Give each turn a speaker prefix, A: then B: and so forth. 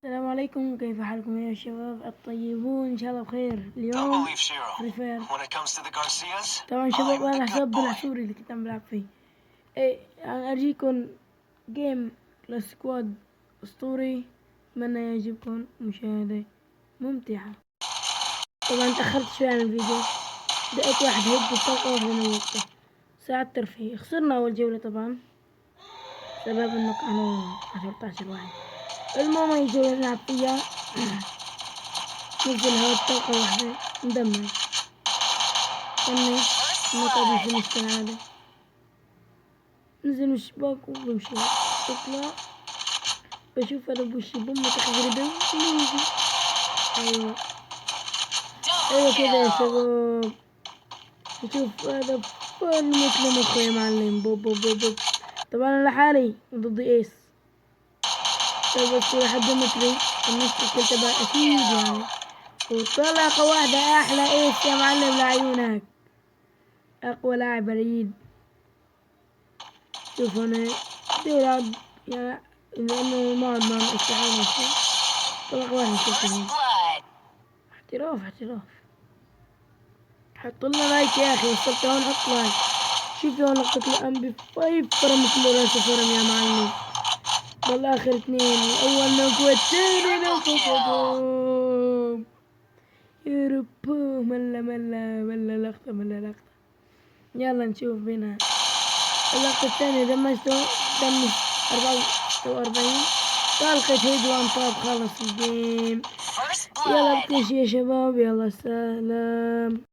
A: السلام عليكم، كيف حالكم يا شباب الطيبون؟ ان شاء الله بخير. اليوم فري فاير. طبعا شباب انا حساب العسوري اللي كنت عم بلعب فيه. يعني ارجيكم جيم لسكواد اسطوري، اتمنى يعجبكم مشاهدة ممتعة. طبعا تأخرت شوي عن الفيديو، لقيت واحد هيك الطلقة واحدة نوقته. ساعة ترفيه خسرنا اول جولة طبعا بسبب انه كانوا 14 واحد. المهم هي جولة نلعب فيها. نزل هوا الطلقة واحدة ندمر. استنى نقعد الفينش كالعادة. نزل من الشباك وبمشي بطلع بشوف انا بوشي بمة تقريبا بمشي. ايوه كده يا شباب. شوف هذا فل مثل مخه يا معلم. بوب بوب بوب بوب. طبعا انا لحالي ضد ايس، بس لحد متري النص الكل تبع اكيد يعني. وطلقة واحدة احلى ايس يا معلم لعيونك. اقوى لاعب بريد. شوف انا بدي العب يعني لانه ما عاد معنا استحالة مشي. طلق واحد شوفوا. احتراف. حط لنا لايك يا اخي، وصلت هون حط لايك. شوف هون لقطة الام بي 5 فرم كله راسه فرم يا معلم. ضل اخر اثنين، الاول نوك والثاني نوك. يا رب ملا لقطة. يلا نشوف بينا اللقطة الثانية. دمجته دمج 44 طلقة هيد وان طاب. خلص الجيم. يلا بكل شي يا شباب، يلا سلام.